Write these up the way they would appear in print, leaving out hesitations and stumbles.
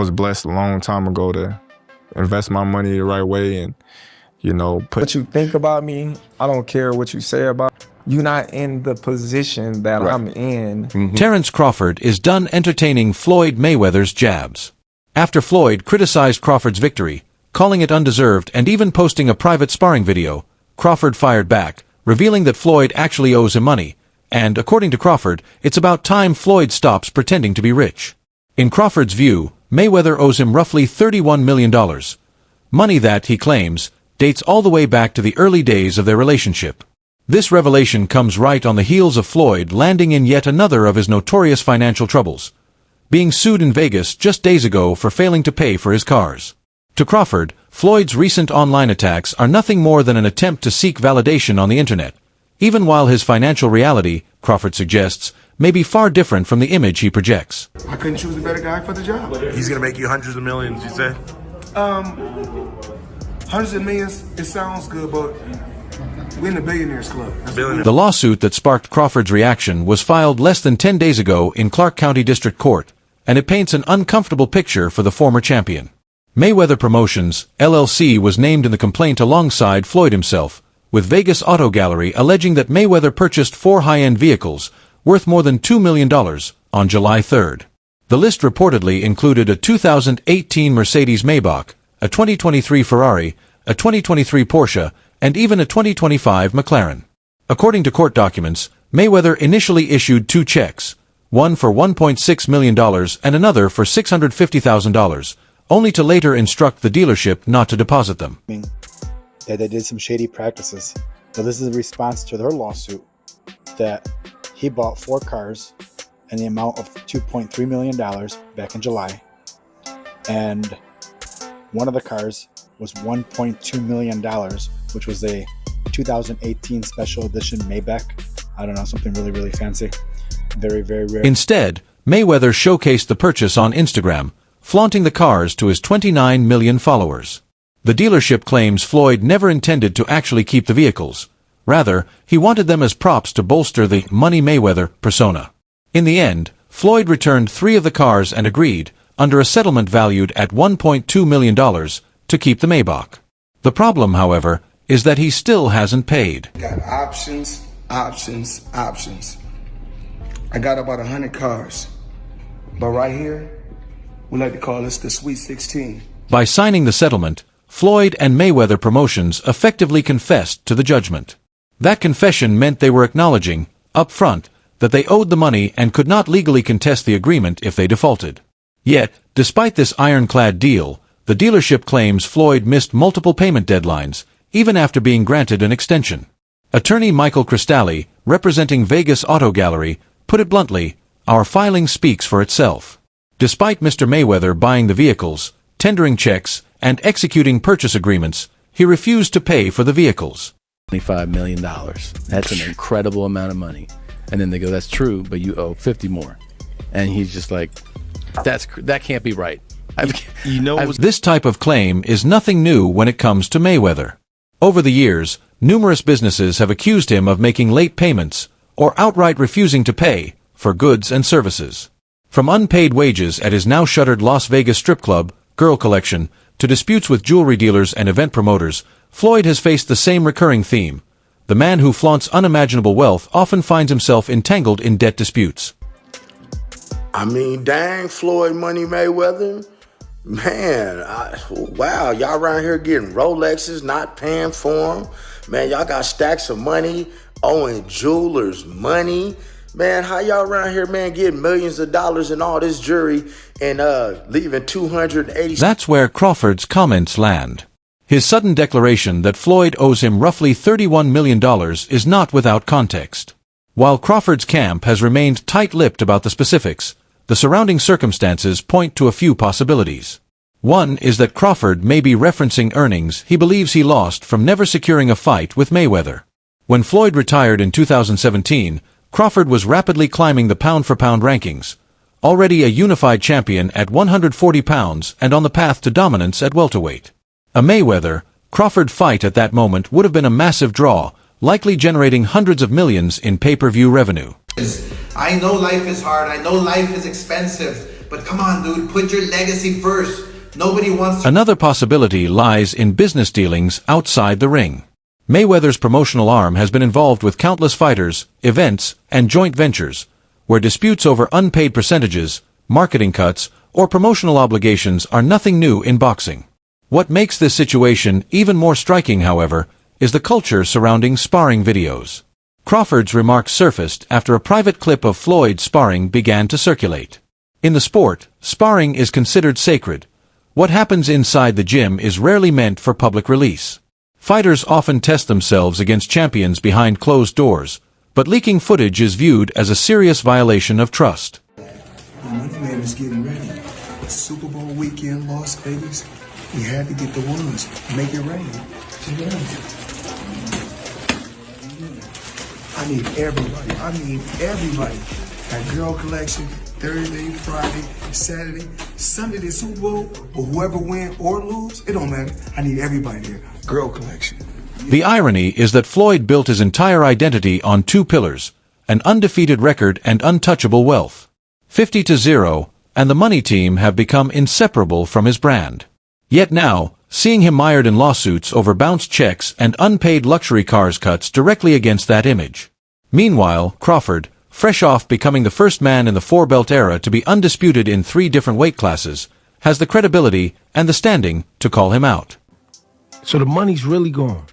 was blessed a long time ago to invest my money the right way and, you know, put what you think about me. I don't care what you say about me. You're not in the position that I'm in. Terence Crawford is done entertaining Floyd Mayweather's jabs. After Floyd criticized Crawford's victory, calling it undeserved and even posting a private sparring video, Crawford fired back, revealing that Floyd actually owes him money, and, according to Crawford, it's about time Floyd stops pretending to be rich. In Crawford's view, Mayweather owes him roughly $31 million. Money that, he claims, dates all the way back to the early days of their relationship. This revelation comes right on the heels of Floyd landing in yet another of his notorious financial troubles, being sued in Vegas just days ago for failing to pay for his cars. To Crawford, Floyd's recent online attacks are nothing more than an attempt to seek validation on the internet, even while his financial reality, Crawford suggests, may be far different from the image he projects. I couldn't choose a better guy for the job. He's gonna make you hundreds of millions, you said? Hundreds of millions, it sounds good, but we're in the billionaires club. The lawsuit that sparked Crawford's reaction was filed less than 10 days ago in Clark County District Court, and it paints an uncomfortable picture for the former champion. Mayweather Promotions, LLC was named in the complaint alongside Floyd himself, with Vegas Auto Gallery alleging that Mayweather purchased 4 high-end vehicles, worth more than $2 million, on July 3rd. The list reportedly included a 2018 Mercedes Maybach, a 2023 Ferrari, a 2023 Porsche, and even a 2025 McLaren. According to court documents, Mayweather initially issued 2 checks, one for $1.6 million and another for $650,000, only to later instruct the dealership not to deposit them. That they did some shady practices. So this is a response to their lawsuit that he bought 4 cars in the amount of $2.3 million back in July. And one of the cars was $1.2 million, which was a 2018 special edition Maybach. I don't know, something really, really fancy. Very, very rare. Instead, Mayweather showcased the purchase on Instagram, flaunting the cars to his 29 million followers. The dealership claims Floyd never intended to actually keep the vehicles. Rather, he wanted them as props to bolster the Money Mayweather persona. In the end, Floyd returned 3 of the cars and agreed, under a settlement valued at $1.2 million, to keep the Maybach. The problem, however, is that he still hasn't paid. Got options. I got about 100 cars. But right here, we like to call this the Sweet 16. By signing the settlement, Floyd and Mayweather Promotions effectively confessed to the judgment. That confession meant they were acknowledging, up front, that they owed the money and could not legally contest the agreement if they defaulted. Yet, despite this ironclad deal, the dealership claims Floyd missed multiple payment deadlines, even after being granted an extension. Attorney Michael Cristalli, representing Vegas Auto Gallery, put it bluntly, "Our filing speaks for itself." Despite Mr. Mayweather buying the vehicles, tendering checks, and executing purchase agreements, he refused to pay for the vehicles. $25 million. That's an incredible amount of money. And then they go, that's true, but you owe 50 more. And he's just like, that can't be right. This type of claim is nothing new when it comes to Mayweather. Over the years, numerous businesses have accused him of making late payments, or outright refusing to pay, for goods and services. From unpaid wages at his now shuttered Las Vegas strip club, Girl Collection, to disputes with jewelry dealers and event promoters, Floyd has faced the same recurring theme. The man who flaunts unimaginable wealth often finds himself entangled in debt disputes. I mean, dang, Floyd Money Mayweather. Man, wow, y'all around here getting Rolexes, not paying for them. Man, y'all got stacks of money, owing jewelers money. Man, how y'all around here, man, getting millions of dollars in all this jewelry and leaving 280... That's where Crawford's comments land. His sudden declaration that Floyd owes him roughly $31 million is not without context. While Crawford's camp has remained tight-lipped about the specifics, the surrounding circumstances point to a few possibilities. One is that Crawford may be referencing earnings he believes he lost from never securing a fight with Mayweather. When Floyd retired in 2017, Crawford was rapidly climbing the pound-for-pound rankings, already a unified champion at 140 pounds and on the path to dominance at welterweight. A Mayweather-Crawford fight at that moment would have been a massive draw, likely generating hundreds of millions in pay-per-view revenue. I know life is hard, I know life is expensive, But come on, dude, put your legacy first. Nobody wants to... Another possibility lies in business dealings outside the ring. Mayweather's promotional arm has been involved with countless fighters, events, and joint ventures, where disputes over unpaid percentages, marketing cuts, or promotional obligations are nothing new in boxing. What makes this situation even more striking, however, is the culture surrounding sparring videos. Crawford's remarks surfaced after a private clip of Floyd's sparring began to circulate. In the sport, sparring is considered sacred. What happens inside the gym is rarely meant for public release. Fighters often test themselves against champions behind closed doors, but leaking footage is viewed as a serious violation of trust. Money Man is getting ready. It's Super Bowl weekend, Las Vegas. We had to get the ones, make it rain. I need everybody. That girl collection, Thursday, Friday, Saturday, Sunday, the Super Bowl, or whoever win or lose, it don't matter. I need everybody there. Girl collection. The irony is that Floyd built his entire identity on two pillars: an undefeated record and untouchable wealth. 50-0, and the money team have become inseparable from his brand. Yet now, seeing him mired in lawsuits over bounced checks and unpaid luxury cars cuts directly against that image. Meanwhile, Crawford, fresh off becoming the first man in the four-belt era to be undisputed in 3 different weight classes, has the credibility and the standing to call him out. So the money's really gone.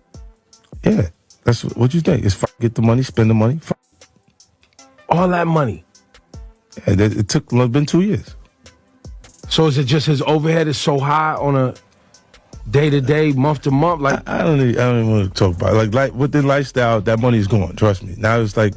Yeah, that's what you think. It's get the money, spend the money. All that money. Yeah, it's been 2 years. So is it just his overhead is so high on a day-to-day, month-to-month? Like I don't even want to talk about it. Like with the lifestyle, that money's gone. Trust me. Now it's like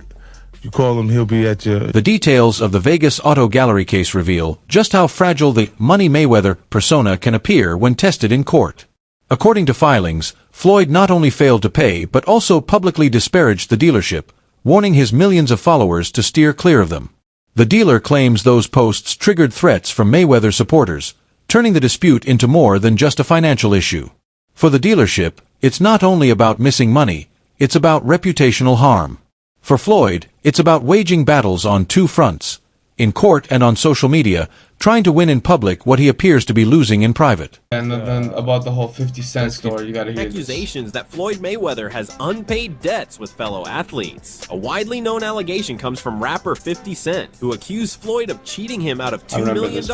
you call him, he'll be at your... The details of the Vegas Auto Gallery case reveal just how fragile the Money Mayweather persona can appear when tested in court. According to filings, Floyd not only failed to pay but also publicly disparaged the dealership, warning his millions of followers to steer clear of them. The dealer claims those posts triggered threats from Mayweather supporters, turning the dispute into more than just a financial issue. For the dealership, it's not only about missing money, it's about reputational harm. For Floyd, it's about waging battles on 2 fronts, in court and on social media, trying to win in public what he appears to be losing in private. And then about the whole 50 Cent story, you gotta hear accusations that Floyd Mayweather has unpaid debts with fellow athletes. A widely known allegation comes from rapper 50 Cent, who accused Floyd of cheating him out of $2 million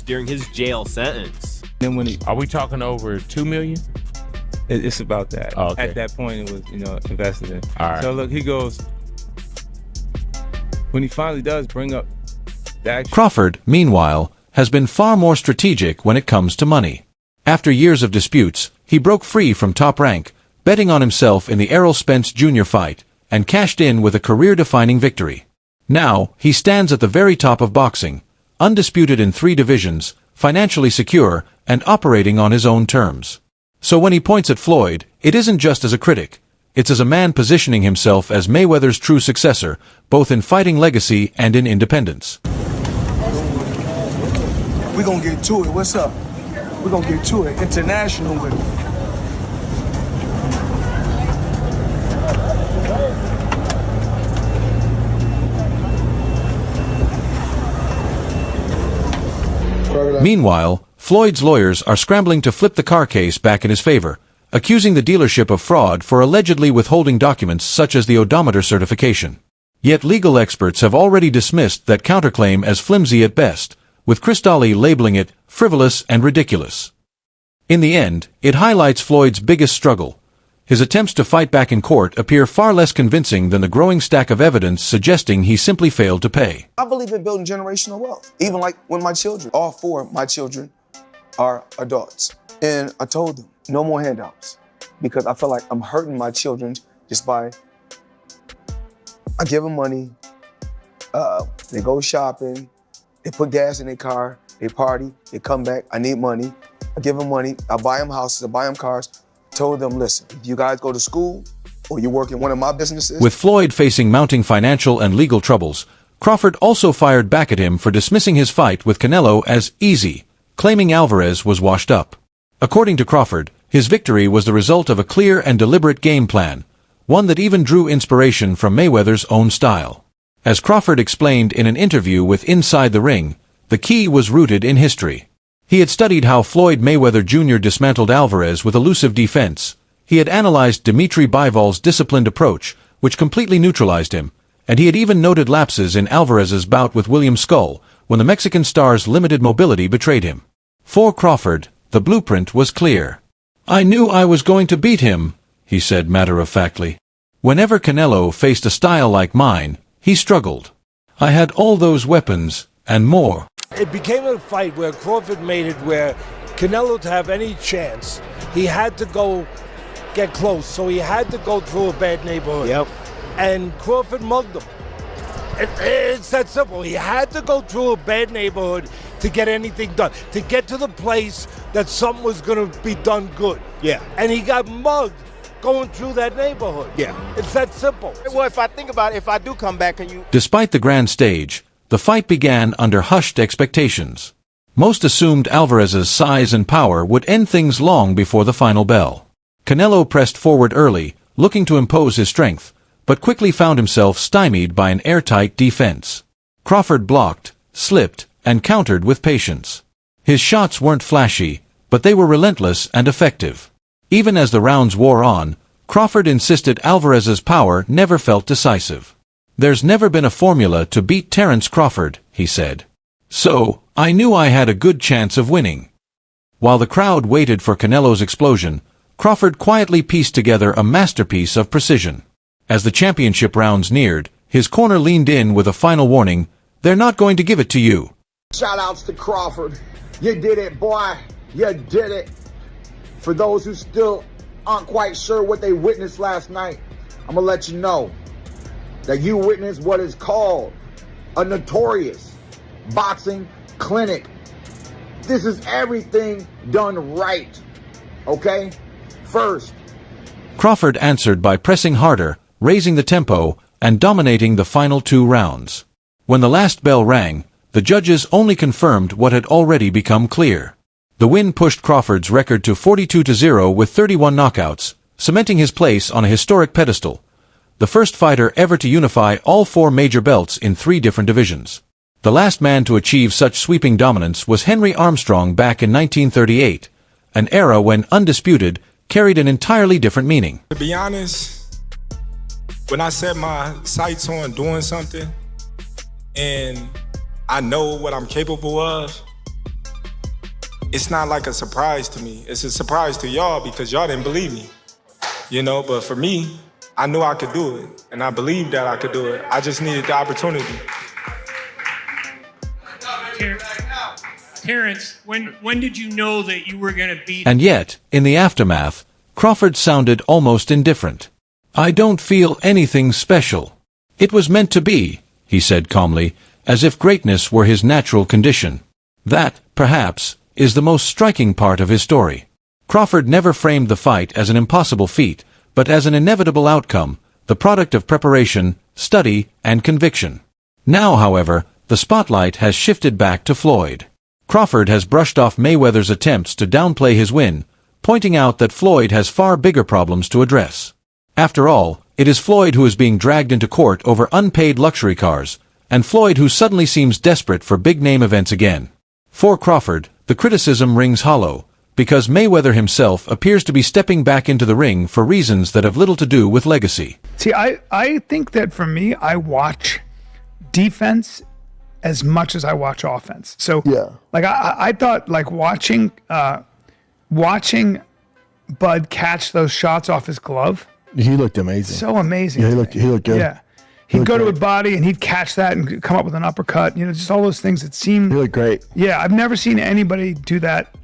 during his jail sentence. Then are we talking over $2 million? It's about that. Oh, okay. At that point, it was invested in. All right. So look, he goes, when he finally does bring up the actual... Crawford, meanwhile, has been far more strategic when it comes to money. After years of disputes, he broke free from Top Rank, betting on himself in the Errol Spence Jr. fight, and cashed in with a career-defining victory. Now, he stands at the very top of boxing, undisputed in 3 divisions, financially secure, and operating on his own terms. So when he points at Floyd, it isn't just as a critic. It's as a man positioning himself as Mayweather's true successor, both in fighting legacy and in independence. We're gonna get to it. What's up? We're gonna get to it. International with it. Meanwhile, Floyd's lawyers are scrambling to flip the car case back in his favor, accusing the dealership of fraud for allegedly withholding documents such as the odometer certification. Yet legal experts have already dismissed that counterclaim as flimsy at best, with Cristalli labeling it frivolous and ridiculous. In the end, it highlights Floyd's biggest struggle. His attempts to fight back in court appear far less convincing than the growing stack of evidence suggesting he simply failed to pay. I believe in building generational wealth. Even like when my children, all 4 of my children are adults. And I told them, no more handouts. Because I feel like I'm hurting my children just by, I give them money, they go shopping, they put gas in their car, they party, they come back, I need money. I give them money, I buy them houses, I buy them cars. Told them, listen, if you guys go to school or you work in one of my businesses. With Floyd facing mounting financial and legal troubles, Crawford also fired back at him for dismissing his fight with Canelo as easy, claiming Alvarez was washed up. According to Crawford, his victory was the result of a clear and deliberate game plan, one that even drew inspiration from Mayweather's own style. As Crawford explained in an interview with Inside the Ring, The key was rooted in history. He had studied how Floyd Mayweather Jr. dismantled Alvarez with elusive defense. He had analyzed Dimitri Bivol's disciplined approach, which completely neutralized him, and he had even noted lapses in Alvarez's bout with William Skull, when the Mexican star's limited mobility betrayed him. For Crawford, the blueprint was clear. "I knew I was going to beat him," he said matter-of-factly. "Whenever Canelo faced a style like mine, he struggled. I had all those weapons, and more." It became a fight where Crawford made it where Canelo, to have any chance, he had to go get close. So he had to go through a bad neighborhood. Yep. And Crawford mugged him. It's that simple. He had to go through a bad neighborhood to get anything done, to get to the place that something was going to be done good. Yeah. And he got mugged going through that neighborhood. Yeah. It's that simple. Well, if I think about it, if I do come back and you... Despite the grand stage, the fight began under hushed expectations. Most assumed Alvarez's size and power would end things long before the final bell. Canelo pressed forward early, looking to impose his strength, but quickly found himself stymied by an airtight defense. Crawford blocked, slipped, and countered with patience. His shots weren't flashy, but they were relentless and effective. Even as the rounds wore on, Crawford insisted Alvarez's power never felt decisive. "There's never been a formula to beat Terence Crawford," he said. "So, I knew I had a good chance of winning." While the crowd waited for Canelo's explosion, Crawford quietly pieced together a masterpiece of precision. As the championship rounds neared, his corner leaned in with a final warning: "They're not going to give it to you." Shout-outs to Crawford. You did it, boy. You did it. For those who still aren't quite sure what they witnessed last night, I'm going to let you know that you witnessed what is called a notorious boxing clinic. This is everything done right, okay? First, Crawford answered by pressing harder, raising the tempo, and dominating the final 2 rounds. When the last bell rang, the judges only confirmed what had already become clear. The win pushed Crawford's record to 42-0 with 31 knockouts, cementing his place on a historic pedestal, the first fighter ever to unify all 4 major belts in 3 different divisions. The last man to achieve such sweeping dominance was Henry Armstrong back in 1938, an era when undisputed carried an entirely different meaning. To be honest, when I set my sights on doing something and I know what I'm capable of, it's not like a surprise to me. It's a surprise to y'all because y'all didn't believe me, you know, but for me, I knew I could do it and I believed that I could do it. I just needed the opportunity. Terence, when did you know that you were going to beat... And yet, in the aftermath, Crawford sounded almost indifferent. "I don't feel anything special. It was meant to be," he said calmly, as if greatness were his natural condition. That, perhaps, is the most striking part of his story. Crawford never framed the fight as an impossible feat, but as an inevitable outcome, the product of preparation, study, and conviction. Now, however, the spotlight has shifted back to Floyd. Crawford has brushed off Mayweather's attempts to downplay his win, pointing out that Floyd has far bigger problems to address. After all, it is Floyd who is being dragged into court over unpaid luxury cars, and Floyd who suddenly seems desperate for big-name events again. For Crawford, the criticism rings hollow, because Mayweather himself appears to be stepping back into the ring for reasons that have little to do with legacy. See, I think that for me, I watch defense as much as I watch offense. So, yeah, like I thought, like watching Bud catch those shots off his glove. He looked amazing. So amazing. Yeah, he looked good. Yeah. He'd go to a body and he'd catch that and come up with an uppercut. You know, just all those things that seem... He looked great. Yeah, I've never seen anybody do that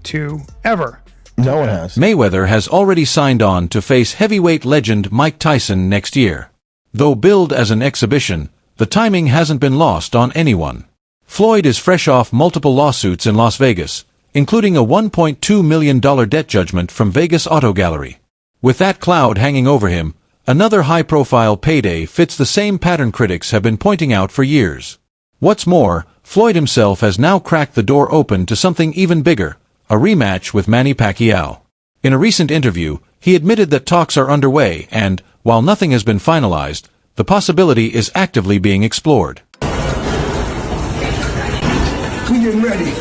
ever. No one has. Mayweather has already signed on to face heavyweight legend Mike Tyson next year. Though billed as an exhibition, the timing hasn't been lost on anyone. Floyd is fresh off multiple lawsuits in Las Vegas, including a $1.2 million debt judgment from Vegas Auto Gallery. With that cloud hanging over him, another high-profile payday fits the same pattern critics have been pointing out for years. What's more, Floyd himself has now cracked the door open to something even bigger, a rematch with Manny Pacquiao. In a recent interview, he admitted that talks are underway and, while nothing has been finalized, the possibility is actively being explored. We getting ready.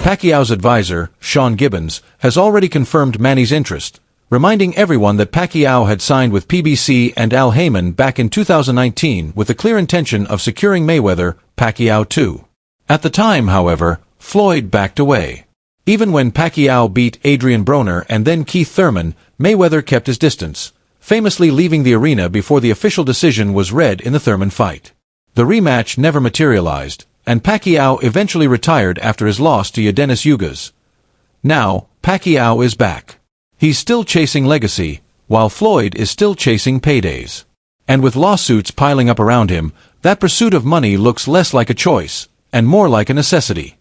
Pacquiao's advisor, Sean Gibbons, has already confirmed Manny's interest, reminding everyone that Pacquiao had signed with PBC and Al Haymon back in 2019 with the clear intention of securing Mayweather, Pacquiao too. At the time, however, Floyd backed away. Even when Pacquiao beat Adrian Broner and then Keith Thurman, Mayweather kept his distance, famously leaving the arena before the official decision was read in the Thurman fight. The rematch never materialized, and Pacquiao eventually retired after his loss to Yadenis Ugas. Now, Pacquiao is back. He's still chasing legacy, while Floyd is still chasing paydays. And with lawsuits piling up around him, that pursuit of money looks less like a choice, and more like a necessity.